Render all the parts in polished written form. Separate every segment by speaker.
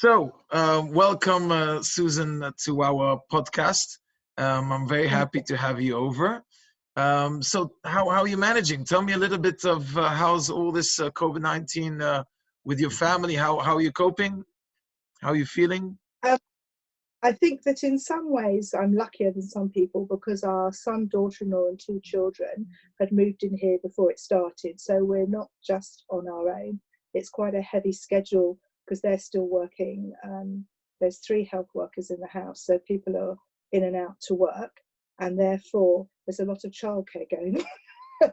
Speaker 1: Welcome, Susan, to our podcast. I'm very happy to have you over. How are you managing? Tell me a little bit of how's all this COVID-19 with your family? How are you coping? How are you feeling?
Speaker 2: I think that in some ways I'm luckier than some people because our son, daughter-in-law and two children had moved in here before it started. So we're not just on our own. It's quite a heavy schedule because they're still working. There's 3 health workers in the house, so people are in and out to work, and therefore there's a lot of childcare going on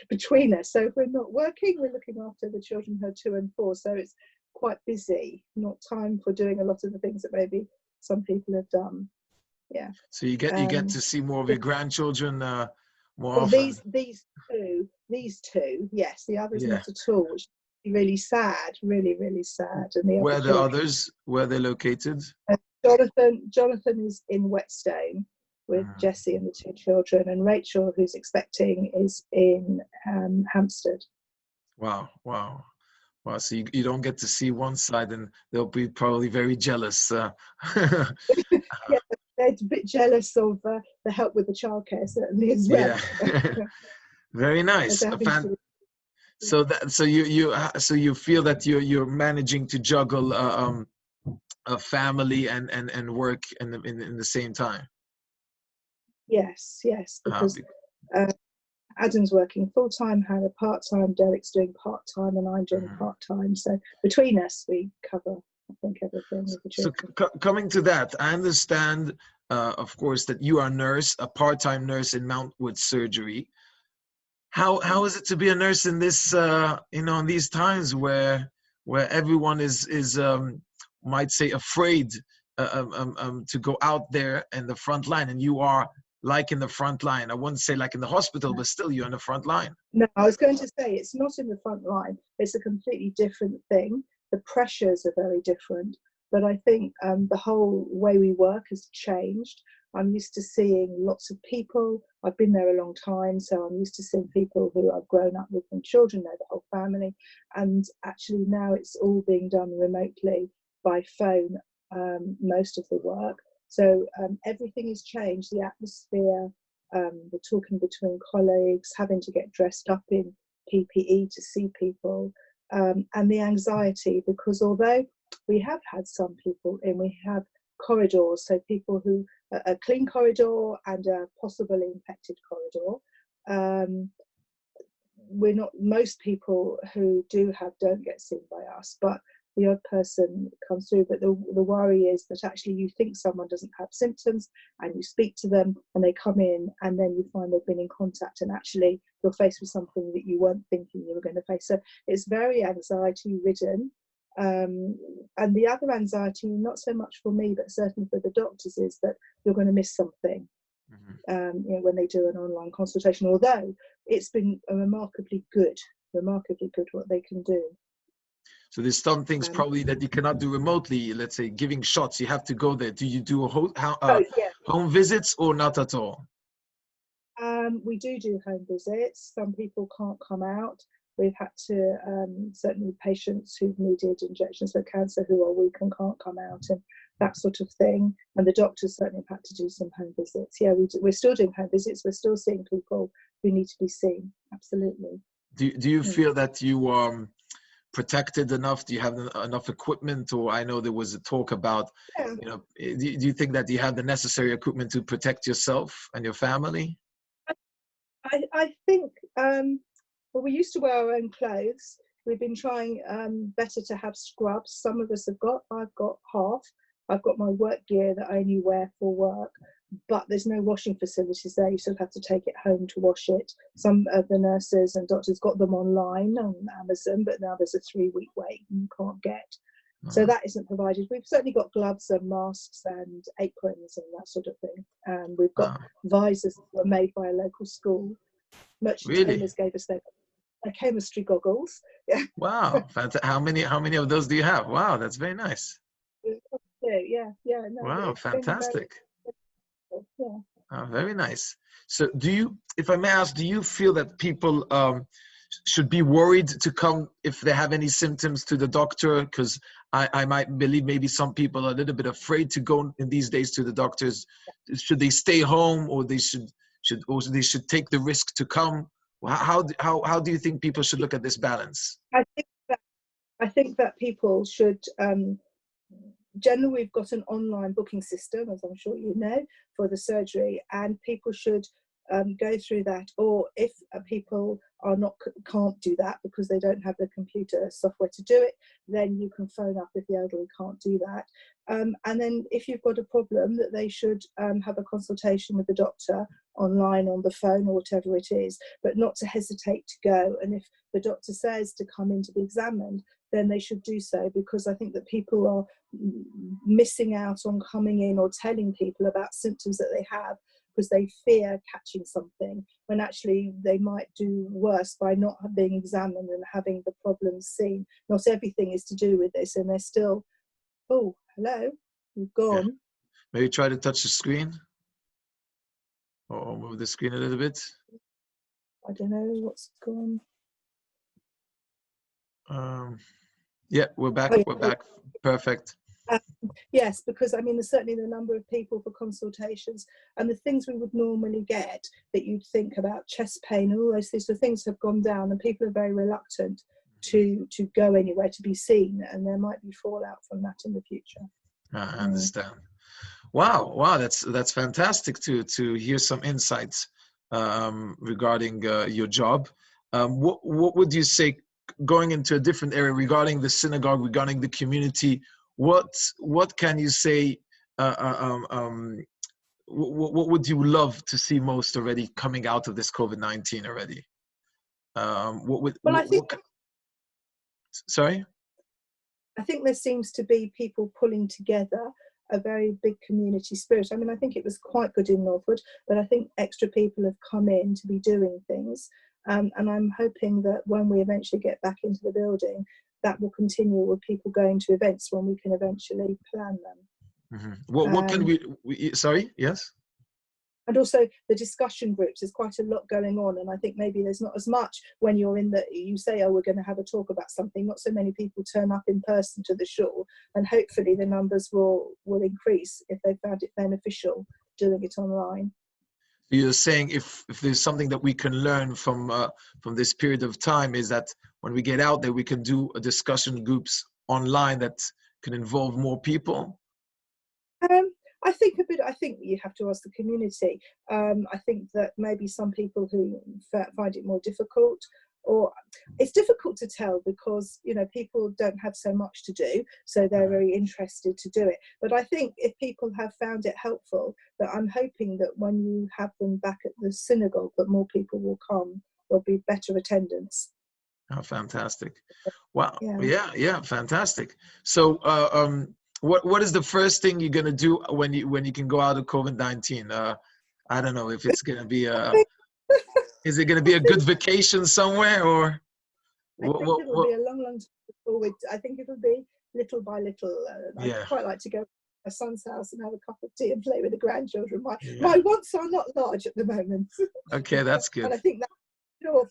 Speaker 2: between us. So if we're not working, we're looking after the children who are 2 and 4. So it's quite busy, not time for doing a lot of the things that maybe some people have done. Yeah.
Speaker 1: So you get to see more of your grandchildren more often.
Speaker 2: These two, yes. The others not at all, which is really sad, really sad. And
Speaker 1: where are the others? Where are they located?
Speaker 2: Jonathan is in Whetstone with Jessie and the 2 children, and Rachel, who's expecting, is in Hampstead.
Speaker 1: Wow. So you don't get to see one side, and they'll be probably very jealous.
Speaker 2: Yeah, they're a bit jealous of the help with the childcare, certainly as well.
Speaker 1: Yeah, very nice. So you feel that you're managing to juggle a family and work in the same time.
Speaker 2: Yes, because Adam's working full-time, Hannah part-time, Derek's doing part-time, and I'm doing part-time. So between us, we cover, I think, everything with the children.
Speaker 1: So coming to that, I understand, of course, that you are a nurse, a part-time nurse in Mountwood Sergury. How is it to be a nurse in this, in these times where everyone is might say afraid to go out there in the front line, and you are like in the front line? I wouldn't say like in the hospital, but still you're in the front line.
Speaker 2: No, I was going to say it's not in the front line. It's a completely different thing. The pressures are very different. But I think the whole way we work has changed. I'm used to seeing lots of people. I've been there a long time, so I'm used to seeing people who I've grown up with from children, know the whole family. And actually now it's all being done remotely by phone, most of the work. So everything has changed, the atmosphere, the talking between colleagues, having to get dressed up in PPE to see people, and the anxiety, because although we have had some people in, we have corridors, so people who, a clean corridor and a possibly infected corridor. We're not, most people who do have don't get seen by us, but the odd person comes through. But the worry is that actually you think someone doesn't have symptoms and you speak to them and they come in and then you find they've been in contact and actually you're faced with something that you weren't thinking you were going to face. So it's very anxiety ridden. And the other anxiety, not so much for me, but certainly for the doctors, is that you're going to miss something. When they do an online consultation, although it's been remarkably good what they can do.
Speaker 1: So there's some things probably that you cannot do remotely. Let's say giving shots, you have to go there. Do you do home visits or not at all?
Speaker 2: We do home visits. Some people can't come out. We've had to, certainly patients who've needed injections for cancer who are weak and can't come out and that sort of thing. And the doctors certainly have had to do some home visits. Yeah, we're still doing home visits. We're still seeing people who need to be seen. Absolutely.
Speaker 1: Do you feel that you are protected enough? Do you have enough equipment? Or I know there was a talk about, do you think that you have the necessary equipment to protect yourself and your family?
Speaker 2: I think, well, we used to wear our own clothes. We've been trying better to have scrubs. Some of us have got, I've got half. I've got my work gear that I only wear for work, but there's no washing facilities there. You sort of have to take it home to wash it. Some of the nurses and doctors got them online on Amazon, but now there's a 3-week wait and you can't get. So that isn't provided. We've certainly got gloves and masks and aprons and that sort of thing. And we've got visors that were made by a local school. Merchant tailors gave us their chemistry goggles. Yeah.
Speaker 1: Wow, how many of those do you have? Wow, that's very nice.
Speaker 2: Yeah. No,
Speaker 1: wow, fantastic.
Speaker 2: Yeah.
Speaker 1: Very nice. So do you, if I may ask, do you feel that people should be worried to come if they have any symptoms to the doctor? Because I might believe maybe some people are a little bit afraid to go in these days to the doctors. Should they stay home, or they should take the risk to come? How do you think people should look at this balance?
Speaker 2: I think that people should. Generally, we've got an online booking system, as I'm sure you know, for the surgery, and people should go through that. Or if people can't do that because they don't have the computer software to do it, then you can phone up if the elderly can't do that. And then if you've got a problem, that they should have a consultation with the doctor online, on the phone, or whatever it is, but not to hesitate to go. And if the doctor says to come in to be examined, then they should do so, because I think that people are missing out on coming in or telling people about symptoms that they have because they fear catching something, when actually they might do worse by not being examined and having the problems seen. Not everything is to do with this, and they're still, oh, hello, you've gone.
Speaker 1: Yeah. Maybe try to touch the screen, or move the screen a little bit.
Speaker 2: I don't know what's gone.
Speaker 1: Yeah, we're back.
Speaker 2: Oh, yeah.
Speaker 1: We're back. Perfect.
Speaker 2: Yes, because I mean, there's certainly the number of people for consultations, and the things we would normally get that you'd think about, chest pain and all those sorts of things, have gone down, and people are very reluctant to go anywhere to be seen, and there might be fallout from that in the future.
Speaker 1: I understand. Wow, that's fantastic to hear some insights regarding your job. What would you say, going into a different area, regarding the synagogue, regarding the community? What can you say? What would you love to see most already coming out of this COVID-19 already? Sorry?
Speaker 2: I think there seems to be people pulling together a very big community spirit. I mean, I think it was quite good in Northwood, but I think extra people have come in to be doing things. And I'm hoping that when we eventually get back into the building, that will continue with people going to events when we can eventually plan them.
Speaker 1: Mm-hmm. What can we sorry, yes?
Speaker 2: And also the discussion groups, there's quite a lot going on, and I think maybe there's not as much when you're in you say, oh, we're going to have a talk about something. Not so many people turn up in person to the shul, and hopefully the numbers will increase if they found it beneficial doing it online.
Speaker 1: You're saying if there's something that we can learn from this period of time, is that when we get out there, we can do a discussion groups online that can involve more people?
Speaker 2: I think you have to ask the community. I think that maybe some people who find it more difficult, or it's difficult to tell because, you know, people don't have so much to do, so they're very interested to do it. But I think if people have found it helpful, that I'm hoping that when you have them back at the synagogue, that more people will come. There'll be better attendance.
Speaker 1: Oh, fantastic. Wow. Yeah, fantastic. So what is the first thing you're gonna do when you can go out of COVID-19? I don't know if it's gonna be is it gonna be a good vacation somewhere, or
Speaker 2: I think it'll be a long time forward. I think it'll be little by little. I'd quite like to go to my son's house and have a cup of tea and play with the grandchildren. My wants are not large at the moment.
Speaker 1: Okay, that's good.
Speaker 2: And I think that's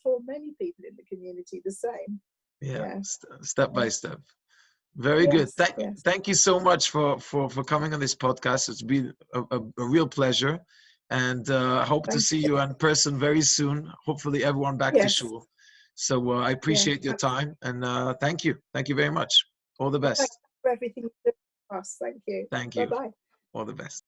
Speaker 2: for many people in the community the same.
Speaker 1: Yeah. Step by step. Very good. Thank you so much for coming on this podcast. It's been a real pleasure, and hope to see you in person very soon. Hopefully everyone back to shul. So I appreciate your time, and thank you. Thank you very much. All the best.
Speaker 2: Thanks for everything you did for us. Thank you.
Speaker 1: Thank you.
Speaker 2: Bye-bye.
Speaker 1: All the best.